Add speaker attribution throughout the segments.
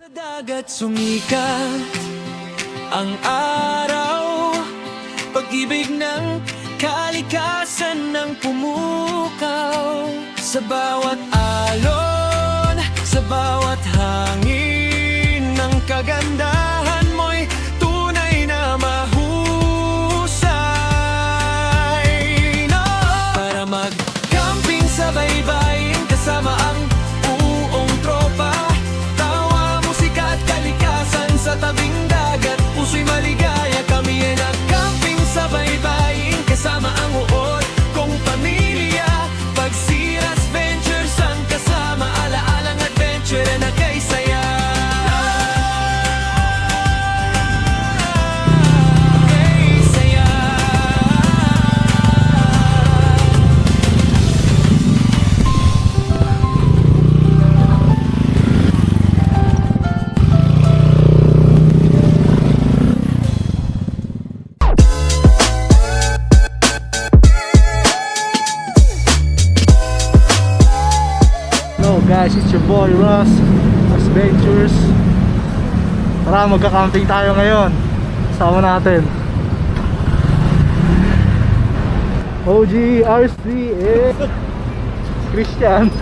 Speaker 1: Dagat sumikat ang araw, pag-ibig ng kalikasan ng pumukaw. Sa bawat alon, sa bawat hangin ng kagandahan mo'y tunay na mahusay. No! Para mag-camping sa baybayin kasama ang buong tropa, sa tabing dagat, puso'y maligaya. Kami ay nag-camping sa baybayin kasama ang uod kong pamilya. Pagsiras ventures ang kasama, alaalang adventure na kay saya. Kay saya.
Speaker 2: Guys, it's your boy Ross Adventures. Tara, magka-camping tayo ngayon. Sama natin OG, RC, Christian.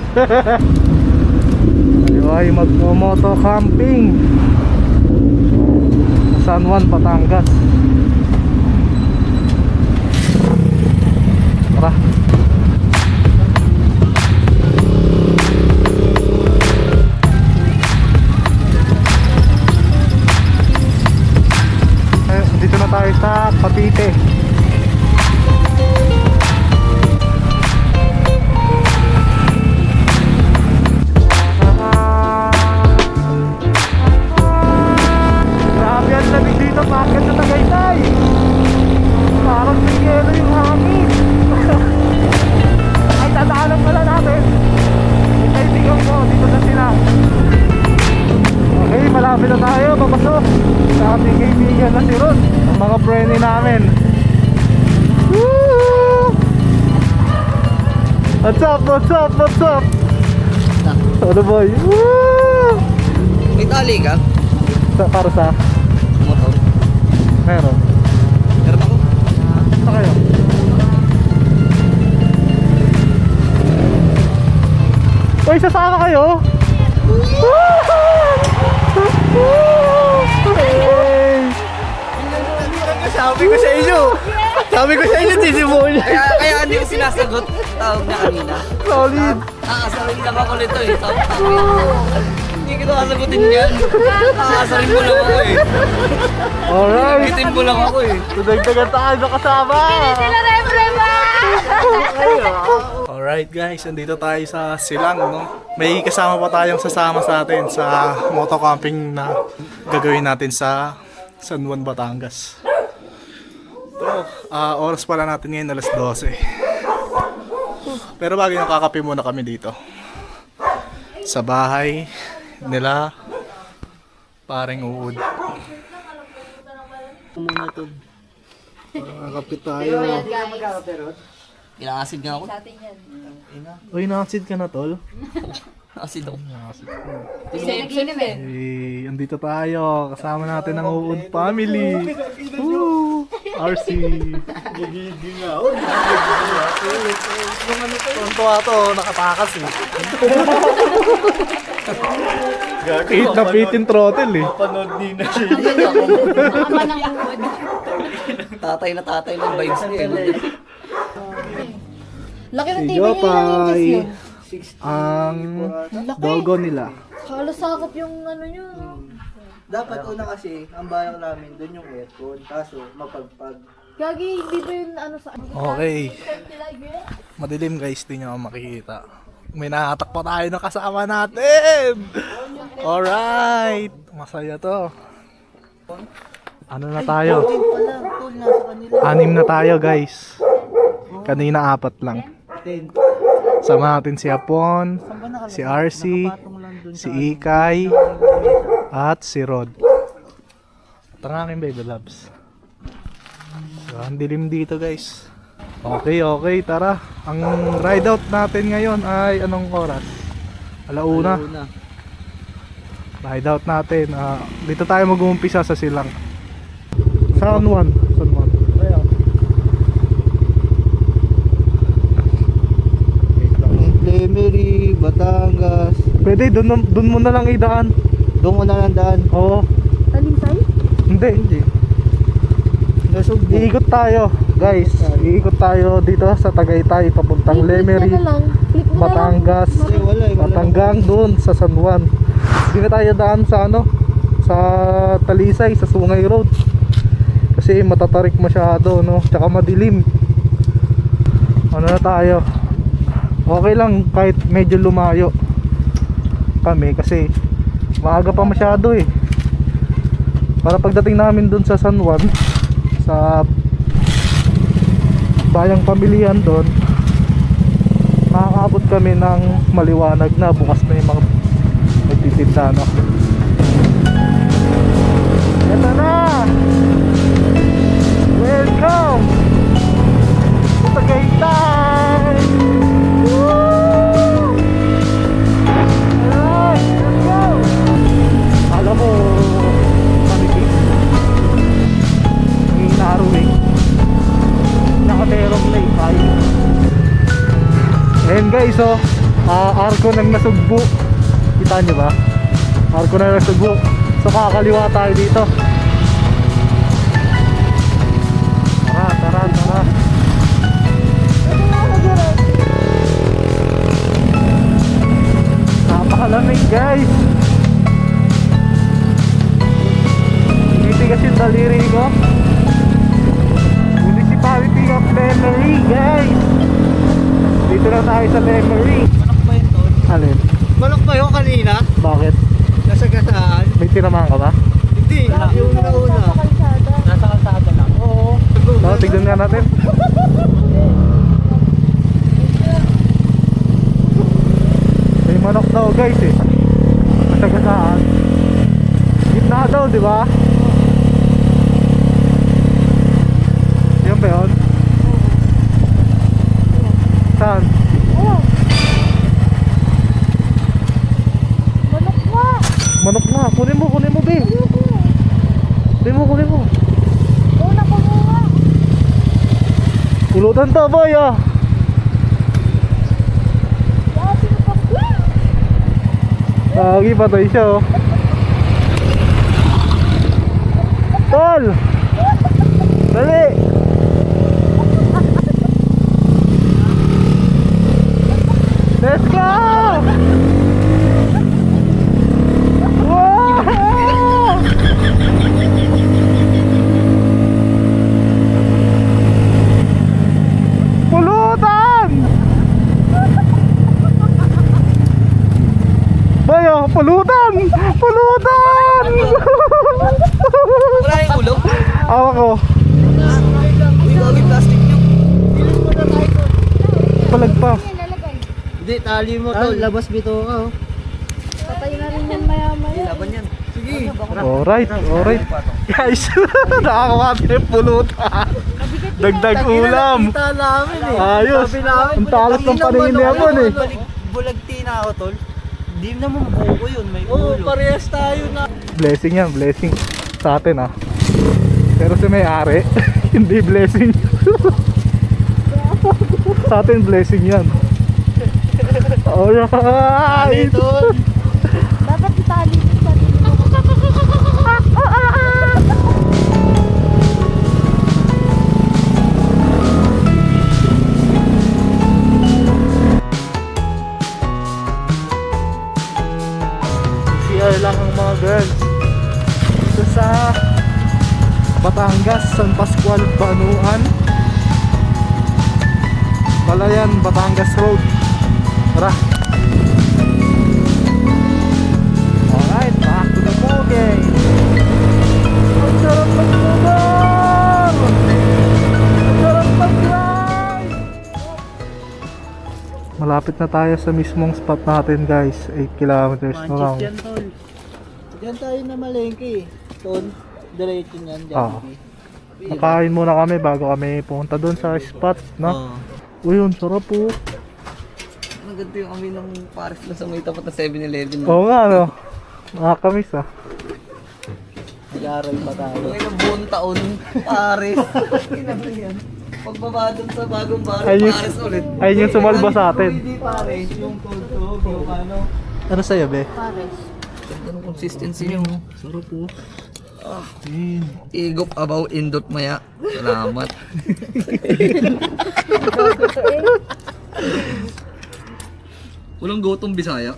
Speaker 2: Tayo ay magmo-moto camping sa San Juan, Batangas. Tara. Dito na tayo sa Cavite. Grabe ang lamig dito, bakit na Tagaytay? Parang may yelo yung hangin. Ay, tataanan pala natin. May kaibigan ko, dito na sila. Okay, malapit na tayo, papasok sa ating kaibigan na si Rod, ang mga prene namin. Woo! What's up, what's up, what's up? Ano boy? Woo!
Speaker 3: May tali ka?
Speaker 2: Para sa?
Speaker 3: Motor?
Speaker 2: Meron.
Speaker 3: Meron ako?
Speaker 2: Saan kayo? Uy, sasama kayo? Sabi ko sa inyo, Tizimol.
Speaker 3: Kaya hindi ko sinasagot. Tawag na kanina.
Speaker 2: Solid.
Speaker 3: Aasarin lang ako nito eh. Hindi kita kasagutin yan. Aasarin mo lang ako eh.
Speaker 2: Alright.
Speaker 3: Bitin mo lang ako eh.
Speaker 2: Tudagdagan tayo na kasama.
Speaker 4: Alright guys, andito tayo sa Silang, no? May kasama pa tayong sasama sa atin sa moto camping na gagawin natin sa San Juan, Batangas. Oras pala natin ngayon alas 12. Pero bago yung kakape muna kami dito sa bahay nila paring uod.
Speaker 2: Kakapit tayo.
Speaker 3: Ilang asid nga ako?
Speaker 2: Uy, nakasid ka na, tol?
Speaker 3: Asid ako.
Speaker 2: Andito tayo. Kasama natin ang uod family. Woo! RC. Tontuwa to, nakatakas eh. Pit na pit in throttle eh.
Speaker 3: Tatay na vibes niya eh.
Speaker 5: Laki ng TV
Speaker 2: Yo,
Speaker 5: niya yung
Speaker 2: Pai.
Speaker 5: yun.
Speaker 2: Ang dogo nila.
Speaker 5: Halos sakop yung ano nyo.
Speaker 6: Dapat una kasi, ang balak namin, doon yung aircon, kaso mapagpag.
Speaker 5: Gagi, hindi ba yun ano sa...
Speaker 4: Okay. Madilim guys, di nyo ako makikita. May nakatak pa tayo na kasama natin. Alright. Masaya to.
Speaker 2: Ano na tayo? 6 na tayo guys. Kanina 4 lang. Sama natin si Apon, si RC, si Ikay, at si Rod. Ito nga aking baby loves. So, ang dilim dito guys. Okay, tara. Ang ride out natin ngayon ay anong oras? Alauna. hideout natin. Dito tayo mag-uumpisa sa Silang. San Juan. San Juan. Ayan.
Speaker 6: Lemery, Batangas.
Speaker 2: Pwede, dun mo na lang idaan.
Speaker 6: Doon ko na lang daan.
Speaker 2: Oo.
Speaker 5: Talinsay?
Speaker 2: Hindi.
Speaker 6: Nasugbo.
Speaker 2: Iikot tayo, guys. Iikot tayo dito sa Tagaytay papuntang Lemery,
Speaker 5: Click na lang.
Speaker 2: Batangas,
Speaker 6: Wala.
Speaker 2: Hanggang doon sa San Juan. Hindi na tayo daan sa sa Talisay, sa Sungay Road. Kasi matatarik masyado, no? Tsaka madilim. Ano na tayo? Okay lang kahit medyo lumayo kami kasi maaga pa masyado eh. Para pagdating namin doon sa San Juan, sa bayang pamilihan doon, makakaabot kami ng maliwanag na, bukas na yung mga nagtitinda, no? Ito na! Welcome sa Tagaytay! Woo! Alright, let's go! Alam mo, manipis ang inaruing nakaterong na ipay. Ayan guys, arko ng Nasugbu. Kita nyo ba? Arko ng Nasugbu. So kakaliwa tayo dito. Tara. Napakalamig guys. Titigas yung daliri ko. Municipality of Lemery guys. Dito na tayo sa Lemery.
Speaker 6: Manok ba yun, Tol?
Speaker 2: Alin?
Speaker 6: Manok ba yun kanina?
Speaker 2: Bakit?
Speaker 6: Nasa gasaan?
Speaker 2: May tinamaan ka ba?
Speaker 6: Hindi. Yung nauna. Nasa kalsada lang. Oo.
Speaker 2: Tignan nga natin. May manok daw guys eh. Masagasaan. Gitna daw, di ba? Yan ba yun? Saan? Manok na. Kunin mo be. Kunin mo. Pulutan to boy ah. Lagi patay siya oh. Tol! Dali! Let's go! Wow! Pulutan! Bayo, pulutan! Pulutan!
Speaker 3: Wala yung ulo?
Speaker 2: Awa ko.
Speaker 3: Uy, gawin plastic nyo.
Speaker 2: Palag pa.
Speaker 6: Hindi, tali mo, Tol. Labas bito ka, oh.
Speaker 5: Patay na rin yan maya-maya.
Speaker 3: Laban yan.
Speaker 6: Sige.
Speaker 2: Alright. Guys, nakakawa yung pulutan. Dagdag ulam.
Speaker 6: Kita namin eh.
Speaker 2: Ayos.
Speaker 6: Sabi namin,
Speaker 2: Ang talas ng paningin niya po eh.
Speaker 6: Bulagti na ako, Tol. Di naman buko yun, may ulo. Oo, parehas tayo na.
Speaker 2: Blessing yan, blessing sa atin ah. Pero si may-ari, hindi blessing. Sa atin blessing yan. Alright.
Speaker 6: Tol.
Speaker 5: Dapat itali sa dito.
Speaker 2: CR lang ang mga girls. Ito sa Batangas, San Pascual, Banuan, Balayan, Batangas Road. Tara. Alright, back to the bogey. Ang sarap mag-motor! Ang sarap mag-ride! Malapit na tayo sa mismong spot natin guys. 8 kilometers na lang.
Speaker 6: Manchip yan, Tol. Diyan tayo na malengke eh. Tol, diretso niyan,
Speaker 2: Ah.
Speaker 6: Jollibee.
Speaker 2: Nakain muna kami bago kami pumunta doon sa spot, no? Uy, yun, sarap po.
Speaker 3: Maganda yung amoy ng Paris lang sa may tapat na 7-Eleven.
Speaker 2: Oo nga, no? Nakakamiss ah.
Speaker 6: Nag-aaral pa tayo.
Speaker 3: Ang buong taon, Paris. Pagbaba dun sa bagong barrio,
Speaker 2: Ayun.
Speaker 3: Paris ulit.
Speaker 2: Ayun yung sumalba sa atin.
Speaker 6: Hindi Paris, yung tugtog, yung ano.
Speaker 2: Ano sa'yo, be?
Speaker 5: Pares.
Speaker 3: Anong consistency niyo? Sarap po. Igop abaw indot maya. Salamat. Walang gotong Bisaya.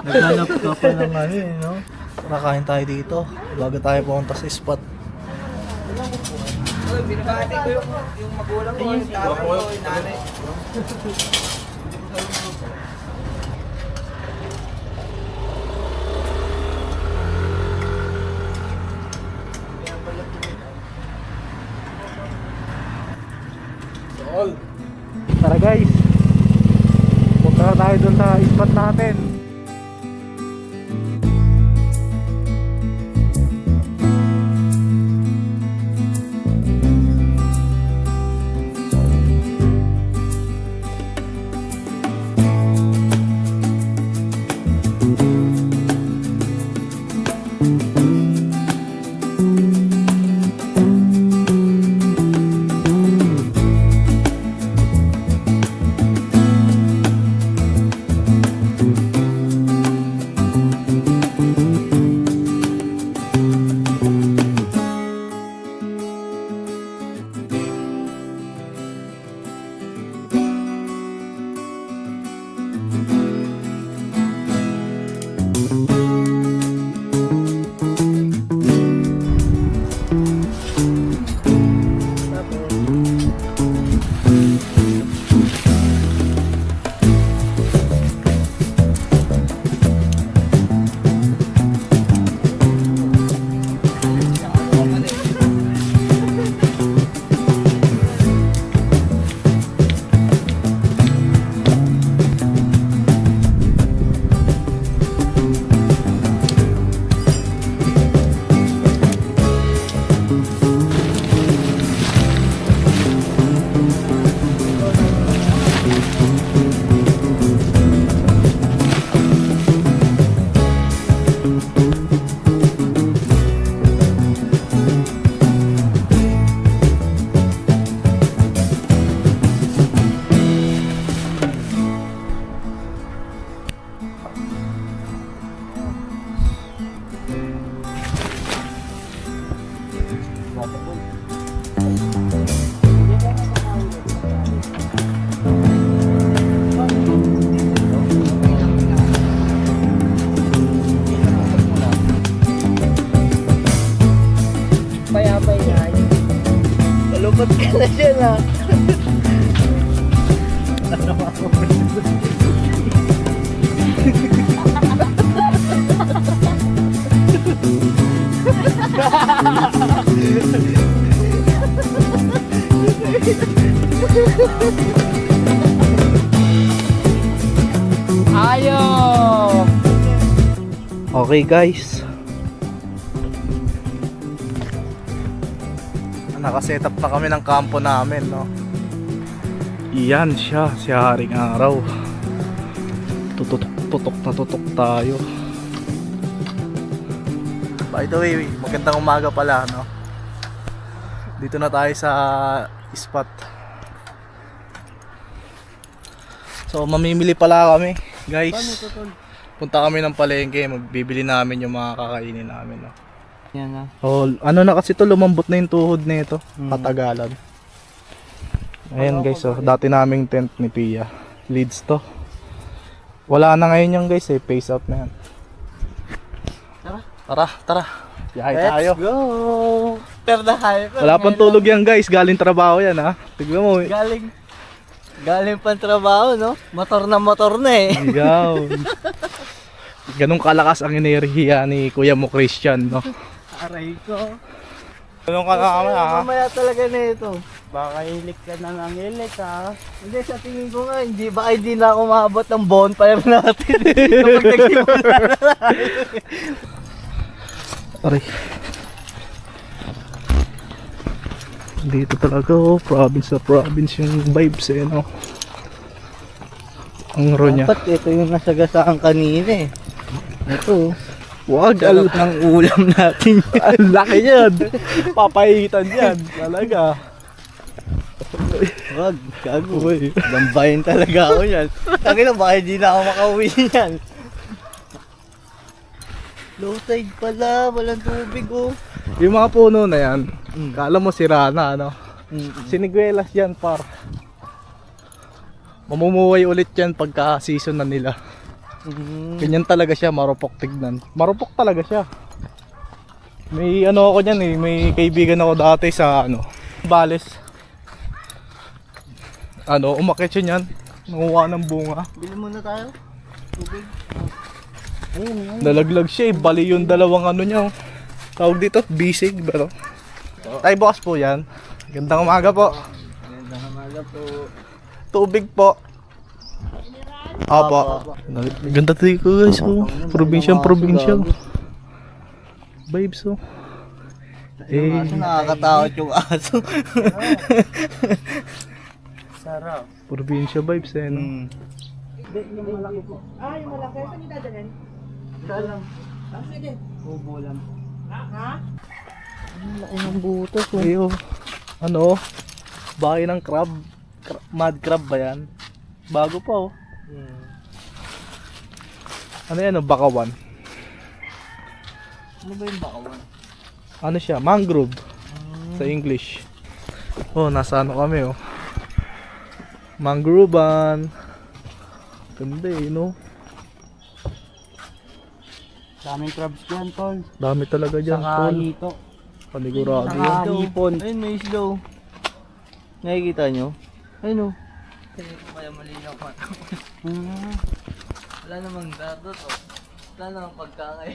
Speaker 2: Naghanap ka pa ng ano eh, no? Nakain tayo dito bago tayo pumunta sa spot.
Speaker 3: Binabati ko yung magulang ko, yung tatay ko, yung nanay.
Speaker 2: Tara guys, punta na tayo dun sa spot natin.
Speaker 6: Payapay na. Malupot ka na siya na. Ayaw!
Speaker 2: Okay guys, nakasetup na kami ng kampo namin, no? Iyan siya, si Haring Araw. Tutok na tutok tayo. By the way, magandang umaga pala, no? Dito na tayo sa spot. So mamimili pala kami, guys. Punta kami ng palengke, magbibili namin yung mga kakainin namin, no?
Speaker 6: Yan na.
Speaker 2: Oh, ano na kasi to, lumambot na yung tuhod nito, patagalan. Ayan guys, oh, dati naming tent ni Pia. Leads to. Wala na ngayon yung guys, eh, face out na yan. Tara. Biyahe tayo.
Speaker 6: Let's go! Perda hyper.
Speaker 2: Wala pang tulog yan guys, galing trabaho yan ha. Tignan mo.
Speaker 6: Galing pang trabaho, no? Motor na eh.
Speaker 2: Ikaw. Ganun kalakas ang enerhiya ni Kuya mo Christian, no?
Speaker 6: Aray ko.
Speaker 2: Ganun kalakas ha.
Speaker 6: Mamaya talaga na ito. Baka ilik ka na ng ilik, ha? Hindi, sa tingin ko nga, hindi na ako maabot ng bonfire natin. Kapag nagsimula na
Speaker 2: Aray. Dito talaga, oh, province na province yung vibes, eh, no? Ang ro niya.
Speaker 6: Dapat ito yung nasagasaan kanina eh. Ito.
Speaker 2: Wag,
Speaker 6: Sarap ng ulam natin.
Speaker 2: ang laki yan. Papahitan yan. Talaga.
Speaker 6: Wag, gago.
Speaker 2: Uy.
Speaker 6: Gambayin talaga ako yan. Tangina, baka hindi na ako makauwi yan. Low tide pala, walang tubig oh.
Speaker 2: Yung mga puno na yan, kala mo sira na, ano?
Speaker 6: Mm.
Speaker 2: Siniguelas yan, par. Mamumuhay ulit yan pagka season na nila. Ganyan talaga siya, marupok tignan. Marupok talaga siya. May ano ako niyan eh, may kaibigan ako dati sa ano, Bales. Ano, umakyat siya niyan, nanguha ng bunga.
Speaker 6: Bili muna tayo. Tubig.
Speaker 2: Nalaglag siya eh, bali yung dalawang ano niya. Oh. Tawag dito, bisig ba to? Tay bukas po yan. Gandang umaga po.
Speaker 6: Gandang umaga po.
Speaker 2: Tubig po. Opo. Ganda dito guys, oh. Probinsya. Vibes, oh.
Speaker 6: Kaso nakakatakot yung aso. Sarap.
Speaker 2: Probinsya vibes eh, no?
Speaker 6: Bubo lang. Ang laki ng butas oh.
Speaker 2: Ayo. Ano? Bahay ng crab. Mad crab ba yan? Bago pa, oh. Ano yan, oh? Bakawan.
Speaker 6: Ano ba yung bakawan?
Speaker 2: Ano siya? Mangrove. Sa English. Oh, nasa ano kami, oh. Mangrovean. Ganda eh, no?
Speaker 6: Daming crabs dyan, tol.
Speaker 2: Dami talaga dyan,
Speaker 6: Saka
Speaker 2: tol.
Speaker 6: hito.
Speaker 2: Panigurado
Speaker 6: Saka
Speaker 2: yan.
Speaker 6: hipon. Ayun, may isla oh. Nakikita nyo? Ayun oh.
Speaker 3: Kaya malinaw pa.
Speaker 6: Ah.
Speaker 3: Wala namang dato to. Wala namang pagkakay.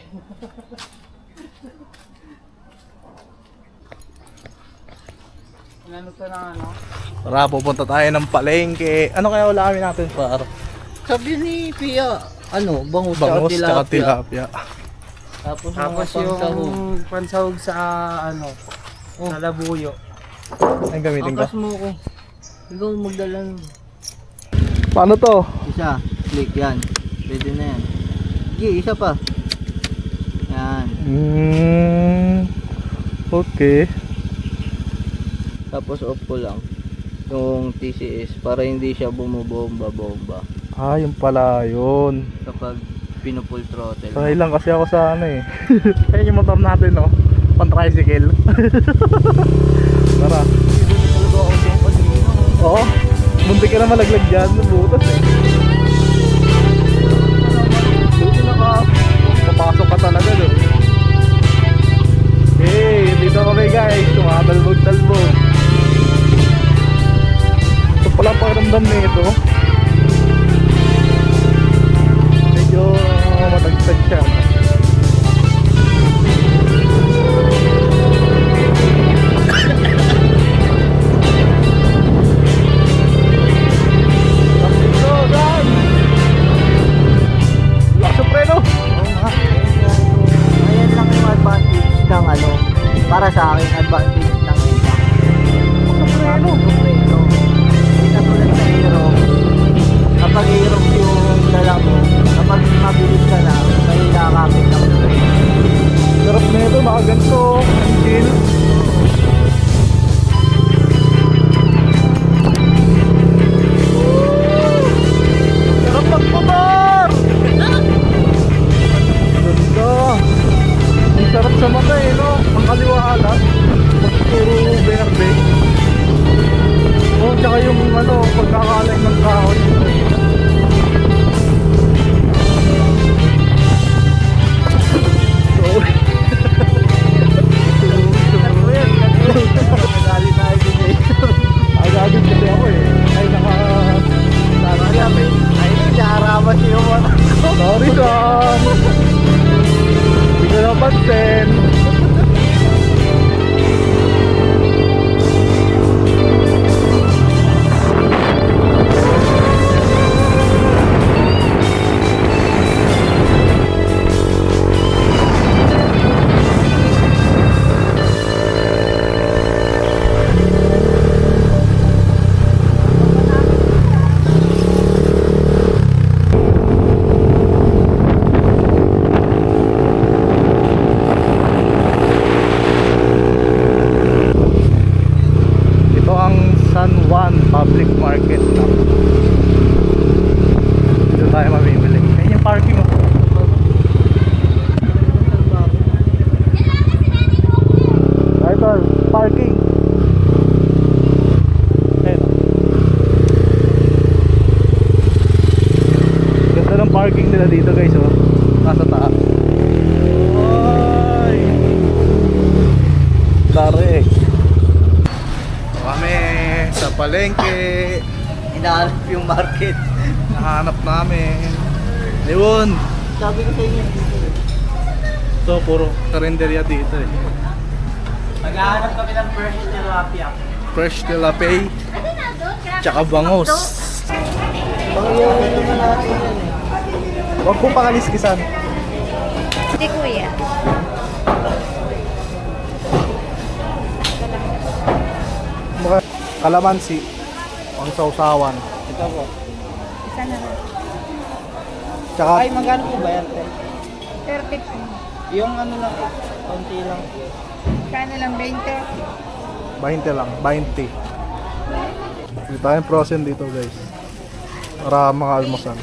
Speaker 6: Ano to na ano?
Speaker 2: Tara, pupunta tayo ng palengke. Ano kaya ulamin natin, par?
Speaker 6: Sabi ni Pia, ano, bangus,
Speaker 2: Bangus
Speaker 6: tsaka
Speaker 2: tsaka
Speaker 6: tilapia.
Speaker 2: tilapia.
Speaker 6: Tapos,
Speaker 3: Tapos
Speaker 6: mga pangsahog.
Speaker 3: yung pansahog sa ano, sa labuyo.
Speaker 2: Ay, gamitin ko.
Speaker 6: Angkas mo ko. Ikaw magdala nun.
Speaker 2: Paano to?
Speaker 6: Isa, click yan. Pwede na yan. Sige, isa pa. Yan.
Speaker 2: Okay.
Speaker 6: Tapos off ko lang yung TCS para hindi siya bumubomba-bomba
Speaker 2: Ah, yung pala yun.
Speaker 6: kapag pinupull throttle.
Speaker 2: Sanay lang kasi ako sa ano eh. Kaya yung motor natin, no? Pan-tricycle. Tara. Oo. Muntik ka na malaglag dyan. Nabutas eh. Buti na ka. Papasok ka talaga doon. Hey, dito kami guys. Tumatalbog-talbog. Ito pala ang pakiramdam nito. Medyo matagtag siya.
Speaker 6: Ayan lang yung advantage ng ano, para sa akin advantage ng iba. Soprano. Hindi katulad sa aero. Kapag aero yung dala mo, kapag mabilis ka na, may nakakapit ng brake.
Speaker 2: Sarap na ito, mga ganito. Ang chill. Sarap magmotor! Ganda. Ang sarap sa mata eh, no? Ang kaliwalas. Puro verde. Oh, tsaka yung ano, pagkakalay ng kahoy.
Speaker 6: Nagali tayo din eh.
Speaker 2: Agad kasi ako eh. Ay,
Speaker 6: Ay, nakaraman yung mga
Speaker 2: sorry, Sam. Hindi ko napansin. dito guys, oh. Nasa taas. Ay! Dare. Kami sa palengke.
Speaker 6: Hinahanap yung market.
Speaker 2: Nahanap namin. Ayun.
Speaker 6: Sabi ko sa inyo.
Speaker 2: Ito, puro karinderya dito eh.
Speaker 6: Maghahanap kami ng fresh tilapia.
Speaker 2: Fresh tilapia. Tsaka bangus.
Speaker 6: Pangyawan naman natin yan eh.
Speaker 2: Huwag po pakaliskisan.
Speaker 5: Hindi kuya.
Speaker 2: Mga kalamansi. Pang sausawan.
Speaker 6: Ito po.
Speaker 5: Isa na lang.
Speaker 2: Tsaka
Speaker 6: Ay, magkano po ba yan?
Speaker 5: 30 po.
Speaker 6: Yung ano lang po, konti lang.
Speaker 5: Kano lang 20?
Speaker 2: 20 lang. 20. Hindi tayong frozen dito guys. Para mga almusal.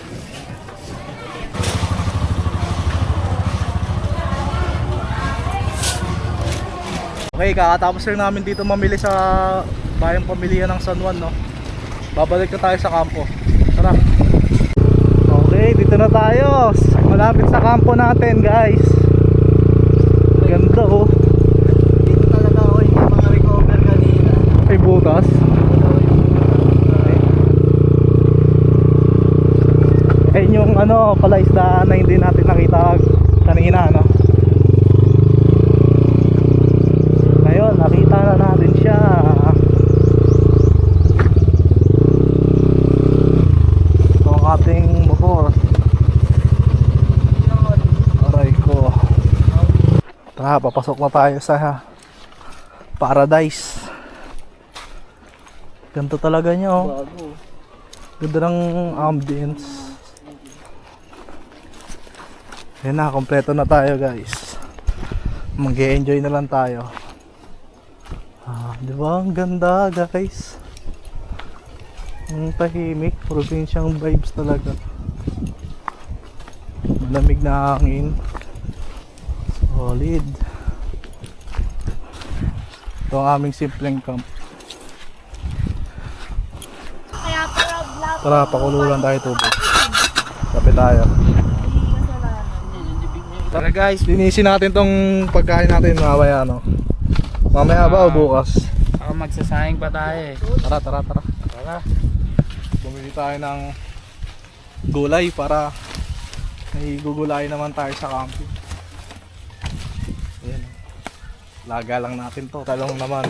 Speaker 2: Okay, kakatapos lang namin dito mamili sa bayang pamilihan ng San Juan, no? Babalik na tayo sa kampo. Tara. Okay, dito na tayo. Malapit sa kampo natin, guys. Ganda, oh.
Speaker 6: Dito talaga ako yung mga recover kanina.
Speaker 2: May butas. Ayun yung ano, palaisdaan na hindi natin nakita kanina, no? Ngayon, nakita na natin siya. Ito ang ating motor. Aray ko. Tara, papasok na tayo sa paradise. Ganda talaga niya, oh.
Speaker 6: Bago.
Speaker 2: Ganda ng ambience. Yan na, kompleto na tayo guys. Mag-enjoy na lang tayo. Di ba? Ang ganda guys. Ang tahimik, probinsyang vibes talaga. Malamig na hangin. Solid. Ito ang aming simpleng camp. Tara, pakululan tayo tubig. Kape tayo. Tara guys, linisin natin tong pagkain natin mamaya, no? Mamaya ba o bukas?
Speaker 3: Ako magsasayang pa tayo eh.
Speaker 2: Tara. Tara. Bumili tayo ng gulay para may gugulay naman tayo sa camping. Ayan. Laga lang natin to. Talong naman.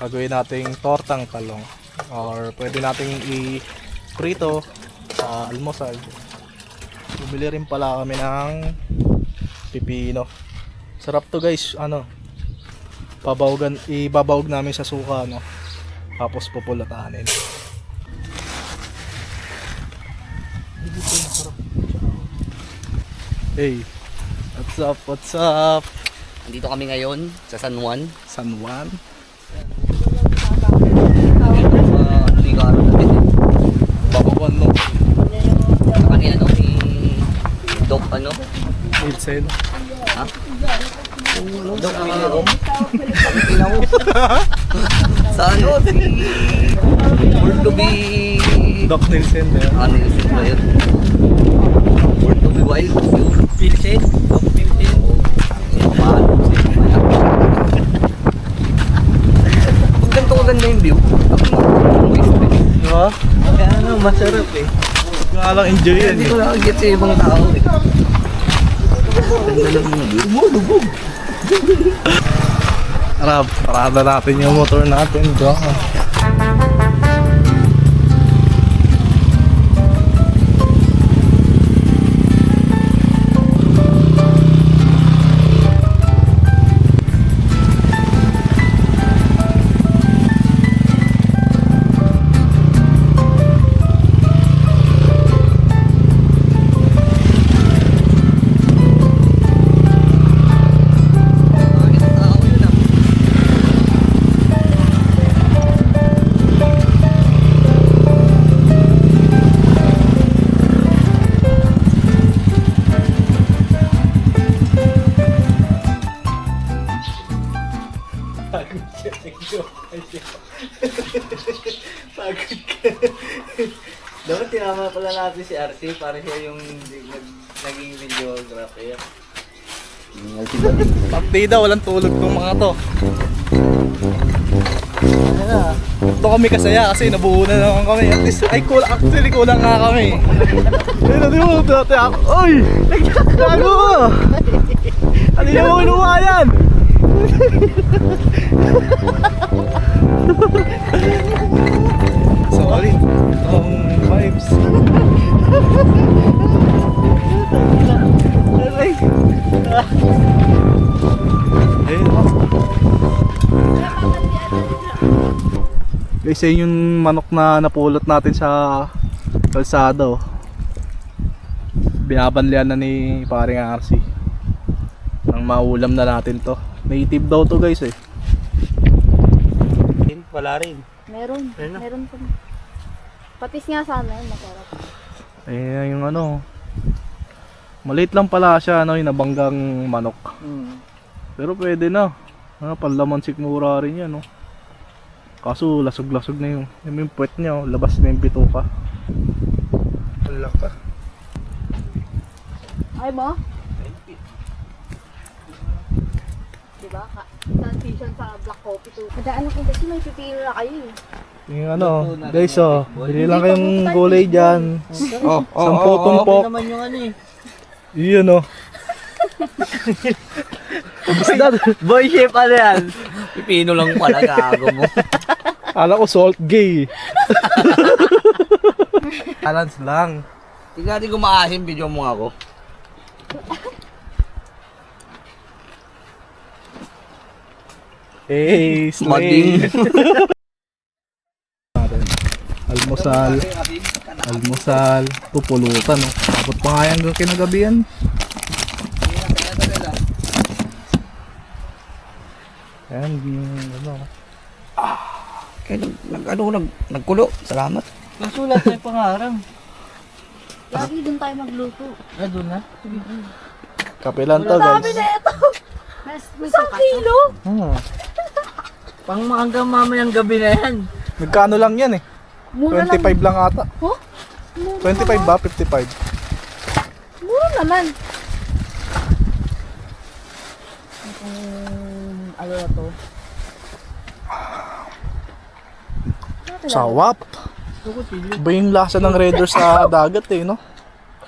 Speaker 2: Gagawin nating tortang talong. Or pwede nating i-prito sa almusal. Bumili rin pala kami ng pipino. Sarap to guys, ano, ibabawag namin sa suka, no? Tapos pupulatanin. Hey, what's up?
Speaker 3: Andito kami ngayon sa San Juan.
Speaker 2: San Juan?
Speaker 3: Ano ligaran natin eh.
Speaker 2: Babawan, no?
Speaker 3: Sa kanila no, ni Doc ano?
Speaker 2: Ilsen.
Speaker 3: Ha? Doc William. Ang pinaw. Sa ano? Si Born to be...
Speaker 2: Doc Nielsen, ba?
Speaker 3: Ano yung ba yun? Born to be wild. Pilsen. Doc Pilsen. Paano? Kung ganito kaganda yung view, ako mag-voice eh.
Speaker 2: Diba?
Speaker 6: Kaya ano, masarap eh.
Speaker 2: Nga lang enjoy yan,
Speaker 3: Hindi
Speaker 2: eh.
Speaker 3: ko nakagit sa ibang tao eh. Ganda lang yung view.
Speaker 2: Tara, parada natin yung motor natin, bro.
Speaker 6: Dapat
Speaker 3: Sinama pala natin si RC para siya yung naging videographer.
Speaker 4: Partida, walang tulog tong mga to. Ito kami kasaya kasi nabuo na naman kami. At least, ay kulang, actually kulang nga kami. Ayun, di mo, dati ako. Oy! Gago! Ano na mo kinuha yan? Sorry, itong vibes. Ayun. Guys, yun yung manok na napulot natin sa kalsada. Oh. Binabanlian na ni paring RC. Nang maulam na natin to. Native daw to guys eh.
Speaker 3: Wala rin.
Speaker 5: Meron. Meron po. Patis nga sana yun, masarap.
Speaker 2: Ayun yung ano. Maliit lang pala siya, ano, yung nabanggang manok. Pero pwede na. Panlaman sikmura rin yan, no. Kaso lasog-lasog na yung puwet niya, oh. Labas na yung bituka. Wala ka.
Speaker 5: Ay mo? Diba? Transition sa black coffee to. Madaan ako kasi may pipilo na kayo eh.
Speaker 2: Yung ano, guys, oh. Bili lang kayong gulay dyan. Oh, 10 tumpok.
Speaker 3: naman yung ano eh.
Speaker 2: Yun, oh.
Speaker 3: Boy shape ano yan? Pipino lang pala, gago mo.
Speaker 2: Kala ko salt gay. Balance lang.
Speaker 3: Tignan natin kung maasim, video mo ako.
Speaker 2: Hey, slay. Almusal. Almusal. Pupulutan, oh. Tapos pa nga yung kinagabihan. Ayan, ano.
Speaker 3: Kaya nagkulo. Salamat. Nasulat na yung pangarang.
Speaker 5: Lagi doon tayo magluto.
Speaker 3: Ah, doon na?
Speaker 2: Kape lang to, guys.
Speaker 5: May isang kilo?
Speaker 3: Pang hanggang mamayang gabi na yan.
Speaker 2: Magkano lang yan eh?
Speaker 5: Mura
Speaker 2: 25 lang ata.
Speaker 5: Huh?
Speaker 2: 25 ba? 55?
Speaker 5: Mura naman. Ano na to?
Speaker 2: Sawap. Iba yung lasa ng Red Doors sa dagat eh, no?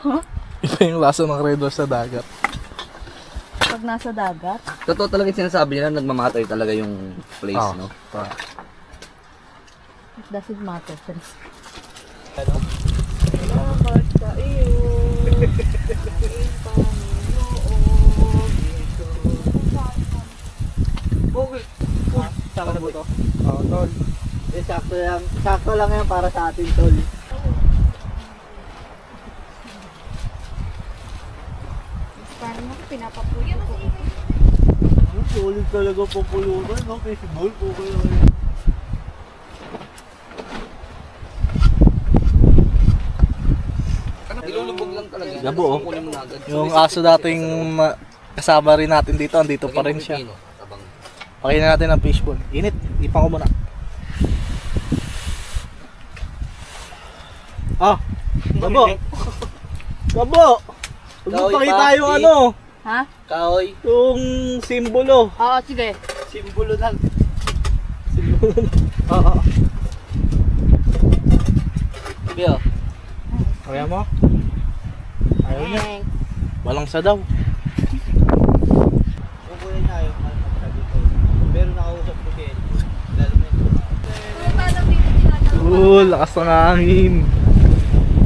Speaker 5: Huh?
Speaker 2: Iba yung lasa ng Red Doors sa dagat.
Speaker 5: Pag nasa dagat?
Speaker 3: Totoo talaga yung sinasabi nila, nagmamatay talaga yung place, no?
Speaker 5: It doesn't matter.
Speaker 3: Sama na po ito.
Speaker 6: Oo, tol. Eh, sakto lang yan para sa atin, tol.
Speaker 5: Parang ako pinapapuyo ko.
Speaker 6: Solid talaga populutan, no? Fishball po kayo.
Speaker 3: Ilulubog lang talaga.
Speaker 2: Gabo, oh.
Speaker 3: Kukunin mo na agad.
Speaker 2: Yung aso dating kasama rin natin dito, andito pa rin siya. Pakainin natin ng fishball. Init, ipang ko muna. Ah, Gabo! Gabo! Huwag mo
Speaker 3: Kahoy,
Speaker 2: pakita
Speaker 3: Papi.
Speaker 2: yung ano,
Speaker 5: Ha?
Speaker 3: Kahoy.
Speaker 2: yung simbolo.
Speaker 5: Oo, sige.
Speaker 3: Simbolo lang.
Speaker 2: Oo.
Speaker 3: Sige oh.
Speaker 2: Kaya mo? Ayaw niya.
Speaker 5: Thanks.
Speaker 2: Walang sa daw.
Speaker 6: Kukunin na yung sabi ko. Pero nakausap ko siya. Dahil may
Speaker 2: Lakas ng hangin.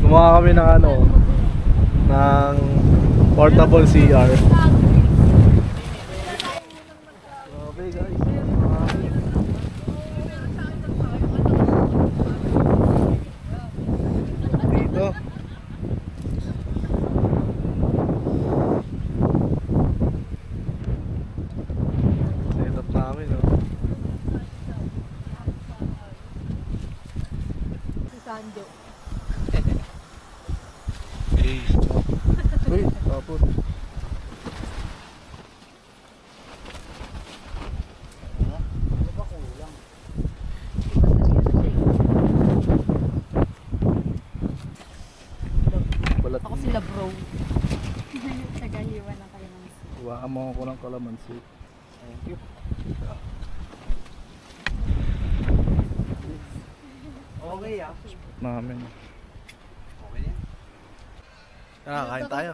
Speaker 2: Gumawa kami ng ano, ng portable CR. Grabe guys. Dito. Setup namin, oh.
Speaker 5: Si Sanjo.
Speaker 2: Uy, tapos. Huwaan mo ako ng kalamansi.
Speaker 6: Thank you. Okay ah.
Speaker 2: Namin. Kain tayo.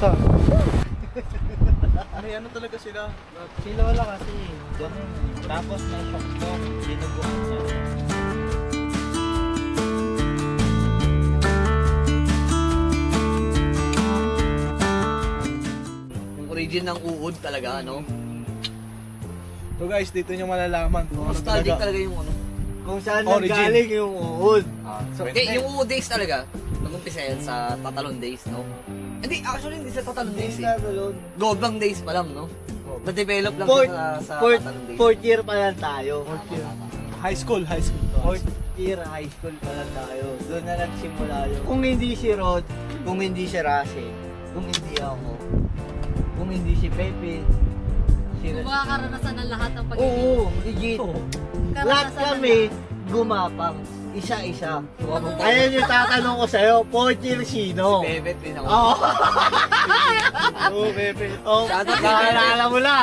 Speaker 2: Saan? May ano talaga sila?
Speaker 6: Sila wala kasi. Ganun. Tapos may shock to. Sinubukan siya.
Speaker 3: Yung origin ng uod talaga, ano?
Speaker 2: So guys, dito nyo malalaman kung ano
Speaker 3: Nostalgic
Speaker 2: talaga.
Speaker 3: talaga yung ano.
Speaker 6: Kung saan
Speaker 2: Origin.
Speaker 6: nanggaling yung uod.
Speaker 3: Yung uod days talaga, nag-umpisa yan sa Tatalon days, no? Hindi, actually hindi sa Tatalon days eh. Gobang days pa lang, no? Na-develop lang
Speaker 6: Fourth,
Speaker 3: siya sa
Speaker 6: fourth,
Speaker 3: Tatalon days.
Speaker 6: fourth year pa lang tayo.
Speaker 2: High school.
Speaker 6: Fourth year high school pa lang tayo. Doon na nagsimula yun. Kung hindi si Rod, kung hindi si Rase, kung hindi ako, kung hindi si Pepe, si
Speaker 5: Kumbaga karanasan ng lahat ng pag-ibig.
Speaker 6: Oo, legit. Lahat kami gumapang. Isa-isa. Ayan yung tatanong ko sa'yo, fourth year sino?
Speaker 3: Si Bebet din ako.
Speaker 6: Oo.
Speaker 2: Oo, Pepe.
Speaker 6: Oh,
Speaker 3: Shout out kay
Speaker 6: naalala mo na.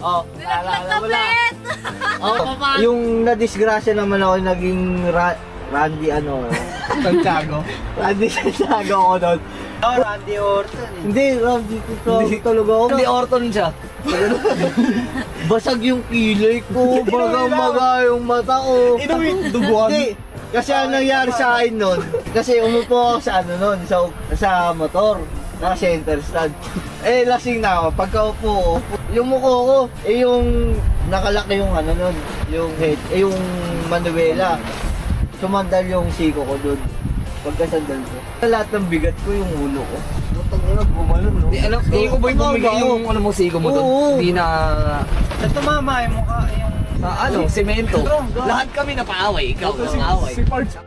Speaker 6: Oh, naalala mo na. Oh,
Speaker 5: Paano?
Speaker 6: yung nadisgrasya naman ako naging Randy ano.
Speaker 2: Santiago.
Speaker 6: Randy Santiago ako doon. Oh, Randy Orton. Hindi, Randy tulog ako.
Speaker 3: Hindi Orton siya.
Speaker 6: Basag yung kilay ko, bagang-baga yung mata ko.
Speaker 2: Inuwi, duguan.
Speaker 6: Hindi, kasi ang nangyari sa akin nun, kasi umupo ako sa ano nun, sa motor, naka center stand. Eh, lasing na ako. Pagkaupo ko, yung mukha ko, yung nakalaki yung ano nun, yung head, yung manuela. Sumandal yung siko ko dun. Pagkasandal ko. Lahat ng bigat ko yung ulo ko. Butang ina, gumanon, no?
Speaker 3: Hindi, alam, tingin ko ba yung bumigay yung ano mo sigo mo doon?
Speaker 6: Oo.
Speaker 3: Hindi na...
Speaker 6: Sa tumama yung mukha, yung...
Speaker 3: ano, semento. Lahat kami napaaway, ikaw
Speaker 2: Si
Speaker 3: napaaway.
Speaker 2: Pards.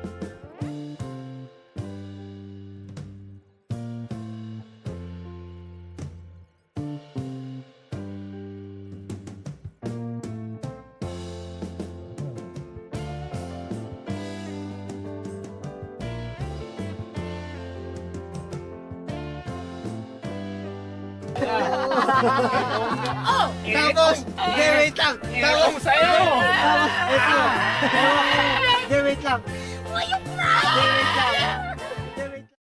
Speaker 6: Tapos, hindi, wait lang. Tapos,
Speaker 2: sa'yo!
Speaker 6: tapos, ito. Hindi, wait lang. Hindi, wait lang. Hindi, wait lang.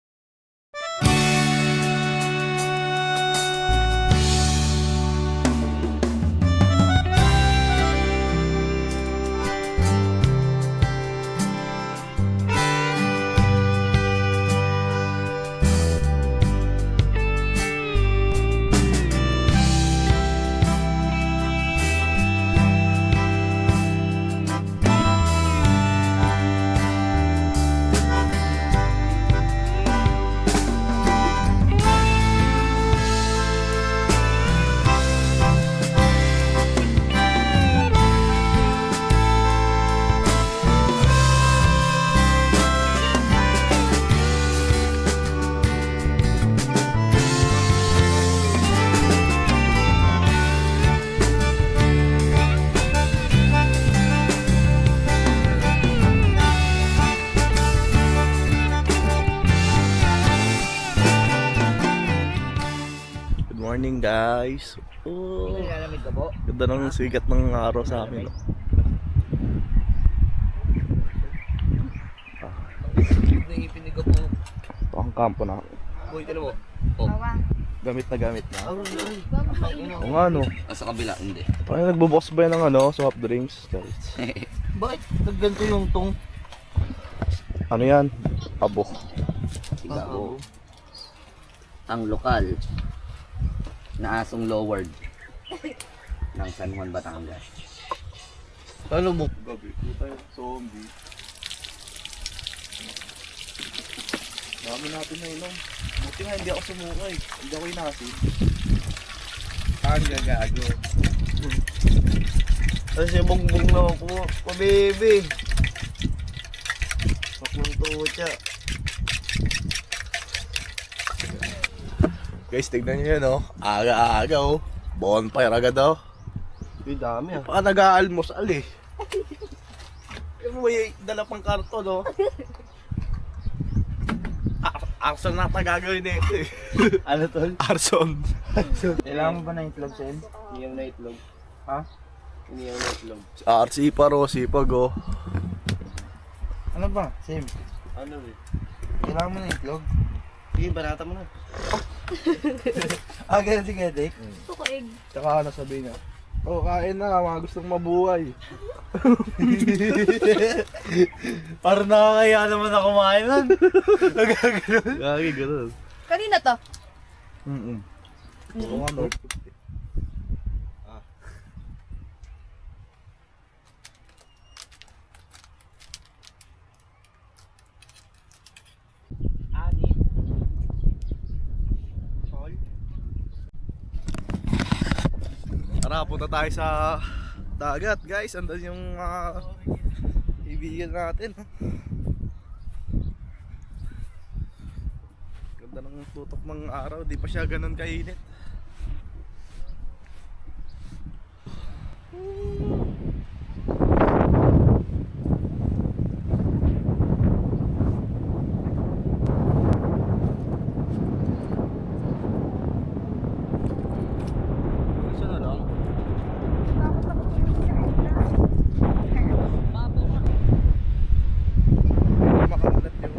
Speaker 4: guys. Oh,
Speaker 3: Nilalamig ka po?
Speaker 4: ganda ng sikat ng araw sa amin.
Speaker 3: Naipinig ko po.
Speaker 4: Ito ang kampo na.
Speaker 3: Boy, tala mo.
Speaker 5: Bawang.
Speaker 4: Gamit na gamit na.
Speaker 5: Bawang kainin.
Speaker 4: O nga no.
Speaker 3: Sa kabila, hindi.
Speaker 4: Paano nagbubox ba yan ng soft drinks guys?
Speaker 6: Bakit nagganto yung tong?
Speaker 4: Ano yan? Abo.
Speaker 3: Ikaw. Ang lokal na asong lowered ng San Juan, Batangas.
Speaker 6: Ano mo?
Speaker 4: Gabi. Tayo zombie. Dami natin na inom. Buti nga hindi ako sumukay. Hindi ako inasin. Ang gagago.
Speaker 6: Kasi bongbong naman po. Pabebe. Papunto siya.
Speaker 4: Guys, tignan nyo yun Aga-aga bonfire agad
Speaker 6: Uy, dami ah.
Speaker 4: Baka nag-aalmusal eh. May dala pang karton Arson na gagawin nito eh.
Speaker 6: Ano tol?
Speaker 4: Arson.
Speaker 6: Kailangan mo ba na itlog, Sen? Hindi mo na itlog. Ha? Hindi mo na itlog.
Speaker 4: RC paro, sipag
Speaker 6: Ano ba? Sim? Ano eh? Kailangan mo na itlog? Sige, barata mo na. Ganun si Kedek?
Speaker 5: Gusto ko egg.
Speaker 4: Tsaka ano sabi niya? Kain na, mga gustong mabuhay.
Speaker 6: Parang nakakaya naman na kumain nun. Nagaganon.
Speaker 4: Gagi, ganun.
Speaker 5: Kanina to.
Speaker 4: Oo nga, no? Tara, punta tayo sa dagat, guys. Andan yung kaibigan natin. Ganda ng tutok ng araw, di pa siya ganun kainit. Makalat yung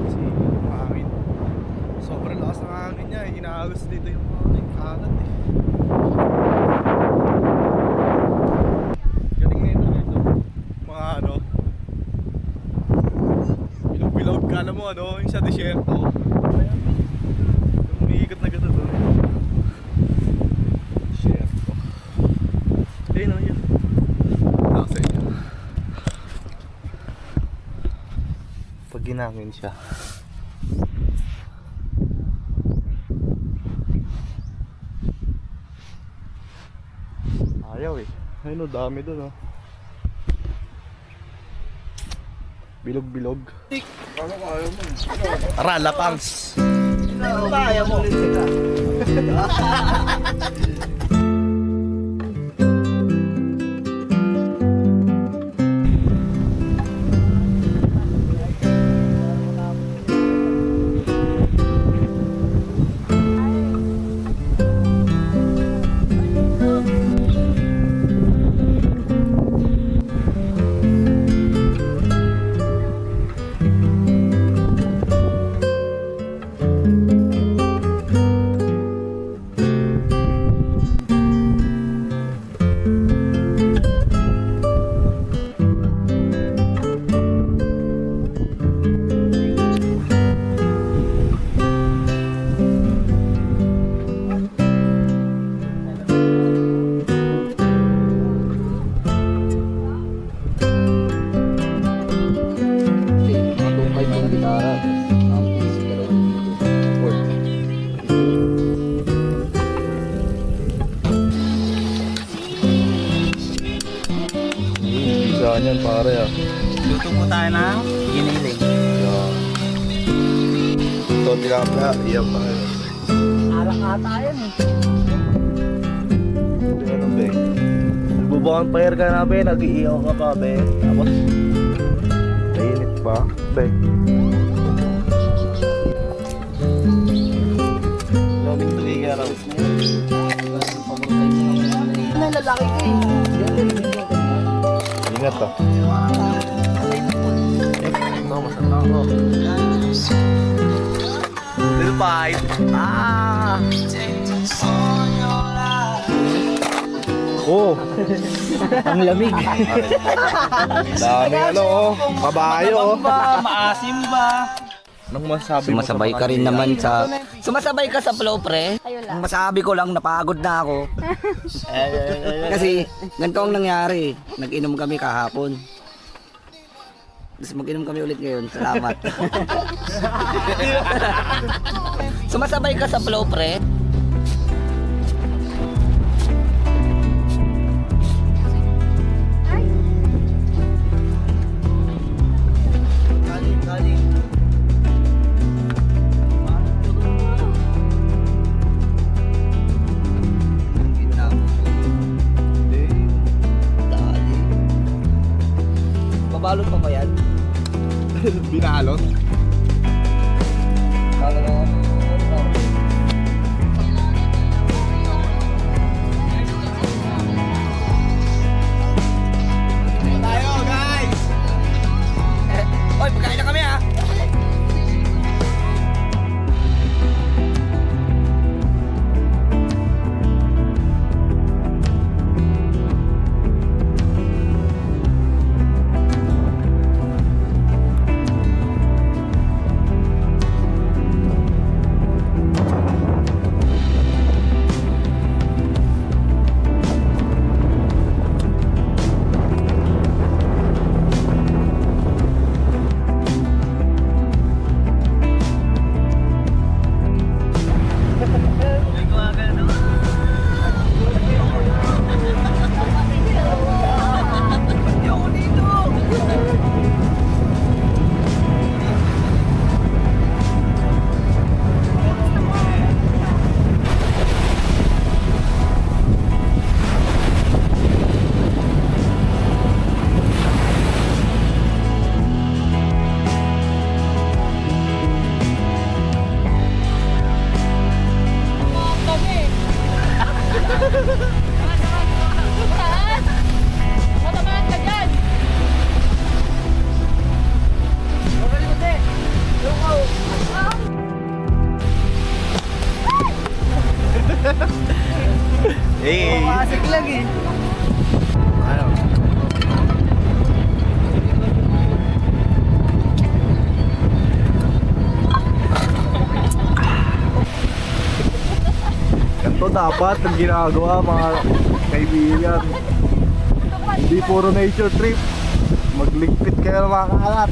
Speaker 4: kasi yung hangin. Sobrang lakas ng hangin niya, inaagos dito yung hangin, kalat eh. Galing na ito dito. Mga bilog-bilog ka na mo yung sa disyerto. Yung umiikot na gano'n doon. Disyerto. Ayun yun. Nasa inyo.
Speaker 6: Pag ginangin siya.
Speaker 4: Ayaw eh. Ayun dami doon Bilog-bilog.
Speaker 6: Ano kaya mo?
Speaker 4: Tara, lapangs!
Speaker 6: Ano kaya mo?
Speaker 4: Saan yan pare
Speaker 6: Luto po tayo ng giniling.
Speaker 4: Ito tilapia, iyan pa
Speaker 6: Alak ata yan eh.
Speaker 4: Ano be? Nagbubonfire ka na be, nag-iiyaw ka pa be. Tapos mainit pa be.
Speaker 6: Daming tuloy ka raw.
Speaker 5: Ano, lalaki ko eh.
Speaker 2: Ingat to.
Speaker 4: Little five. Ah!
Speaker 2: Oh,
Speaker 6: Ang lamig.
Speaker 2: dami ano oh. Kabayo oh.
Speaker 4: Maasim ba? Anong masabi mo
Speaker 3: Sumasabay ka rin naman sa... Sumasabay ka sa flow, pre.
Speaker 5: Ayun lang.
Speaker 3: Ang masabi ko lang, napagod na ako. Kasi, ganito ang nangyari. Nag-inom kami kahapon. Tapos mag-inom kami ulit ngayon. Salamat. Sumasabay ka sa flow, pre. Babalot pa ba yan?
Speaker 2: Binalot.
Speaker 4: Tayo guys!
Speaker 3: Oy, pagkain na kami ah!
Speaker 5: Matamaan ka dyan!
Speaker 2: Eh.
Speaker 6: Pasig lang eh.
Speaker 2: Ano? Ganito dapat ang ginagawa mga kaibigan. Hindi puro nature trip. Magligpit kayo ng mga kalat.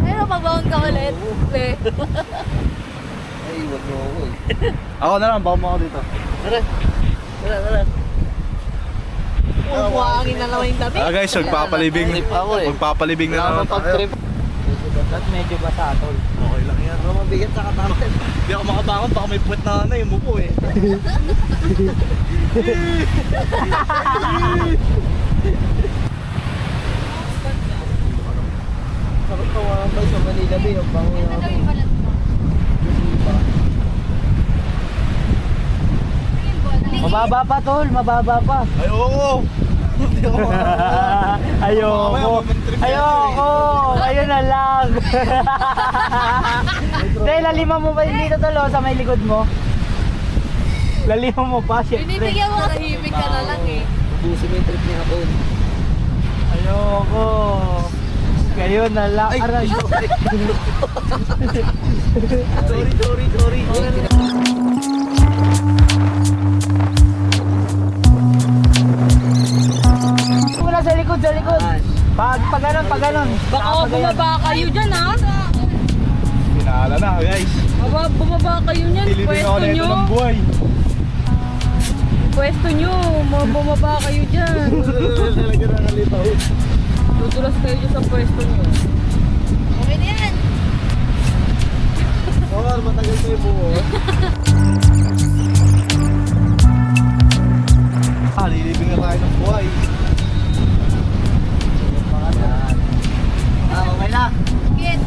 Speaker 5: Ayun, pag-bound ka ulit. Le.
Speaker 3: Ay, wag mo ako eh.
Speaker 2: Ako na lang, baka mo ako dito.
Speaker 3: Tara, tara.
Speaker 5: Buwangin na naman yung tabi.
Speaker 2: Ah guys, magpapalibing. Magpapalibing na naman tayo.
Speaker 6: At medyo basa tol.
Speaker 2: Okay lang yan.
Speaker 3: Pero mabigat sa katawan.
Speaker 4: Hindi ako makabangon, baka may puwet na ano yung mupo eh.
Speaker 3: Sarap kawambay sa Manila Bay. Ang bango yung ako.
Speaker 6: Mababa pa tol, mababa pa.
Speaker 2: Ayoko! Hindi ako
Speaker 6: Ayoko. Ayoko. Ayun na lang. Dahil laliman mo ba yung dito tol oh, sa may likod mo? Laliman mo pa syempre.
Speaker 5: Binibigyan mo kahimik ka na lang eh.
Speaker 3: Ubusin mo yung trip niya hapon.
Speaker 6: Ayoko. Kayo na lang. Aray.
Speaker 3: Sorry.
Speaker 6: Wala sa likod. Pag ganon.
Speaker 5: Baka bumaba kayo dyan ha.
Speaker 2: Pinala na guys.
Speaker 5: Bumaba kayo niyan.
Speaker 2: Pilipin ako na ito ng buhay.
Speaker 5: Pwesto nyo. Bumaba kayo dyan.
Speaker 3: Talaga nakalitaw.
Speaker 5: Tutulas kayo dyan sa pwesto nyo. Okay na yan.
Speaker 4: Oo, matagal tayo buo. Lilibing na tayo ng buhay.
Speaker 6: Okay na.
Speaker 5: Kit.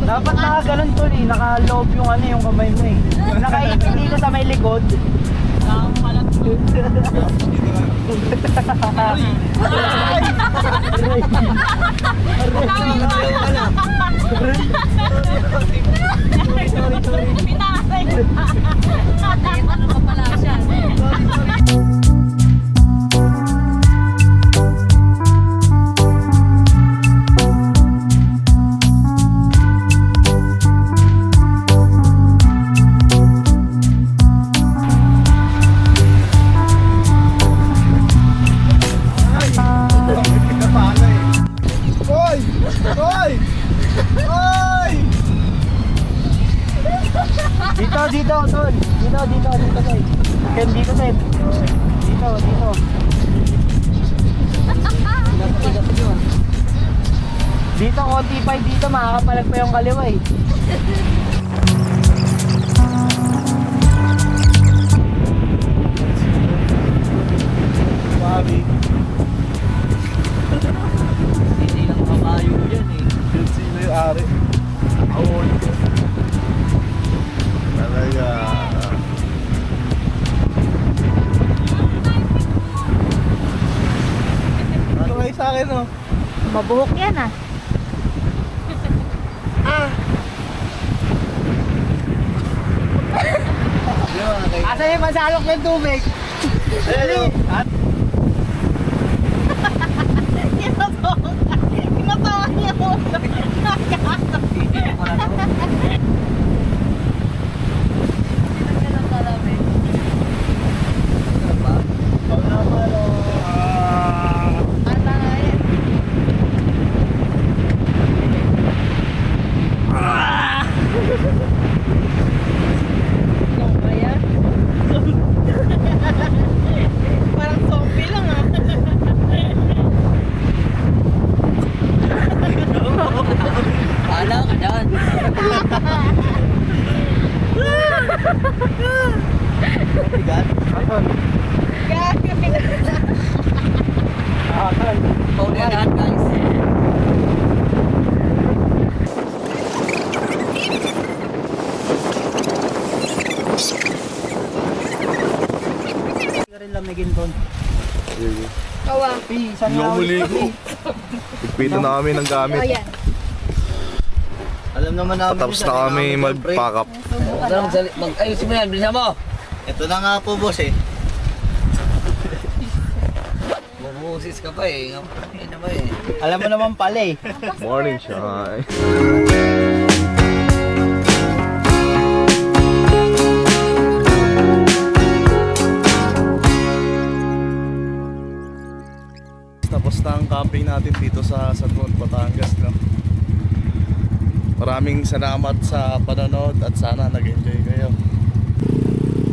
Speaker 6: Dapat nakaganon tol eh, naka-lobe yung ano yung kamay mo eh. Nakaipin dito sa may likod.
Speaker 5: Ano pa pala siya?
Speaker 4: Hoy! Hoy! Hoy!
Speaker 6: Dito, tol. Dito, tol. Ken, dito, Ken. Dito. Dito, konti pa dito, makakapalag pa yung kaliwa eh.
Speaker 4: Mami.
Speaker 6: Hindi lang kabayo dyan eh.
Speaker 4: Yun sino yung ari? Awol. Talaga. Ano kayo sa akin oh?
Speaker 5: Mabuhok yan ah.
Speaker 6: Asa yung masalok ng tubig?
Speaker 4: Hello.
Speaker 5: Kinatawa niya mo. Parang zombie lang ah.
Speaker 3: Paala ka dyan. Pauli agad guys.
Speaker 6: Hindi ka rin lamigin doon.
Speaker 5: Kawa.
Speaker 6: Saan
Speaker 4: Hindi ako
Speaker 6: nga
Speaker 4: maligo. Pagpito na kami ng gamit.
Speaker 5: Ayan.
Speaker 6: Alam naman namin.
Speaker 2: Tapos na kami mag-pack up.
Speaker 3: Ayusin mo yan, bilisan mo.
Speaker 6: Ito na nga po boss eh.
Speaker 3: Bumusis ka pa eh. Ano ba eh.
Speaker 6: Alam mo naman pala eh.
Speaker 2: Morning shine.
Speaker 4: Tapos na ang camping natin dito sa San Juan, Batangas, no? Maraming salamat sa panonood at sana nag-enjoy kayo.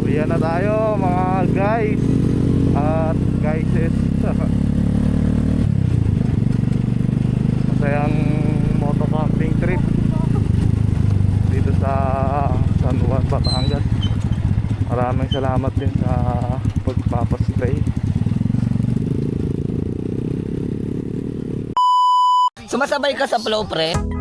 Speaker 4: Uwian na tayo mga guys at guyses. Masayang moto camping trip dito sa San Juan, Batangas. Maraming salamat din sa pagpapastay.
Speaker 3: Sumasabay ka sa flow, pre?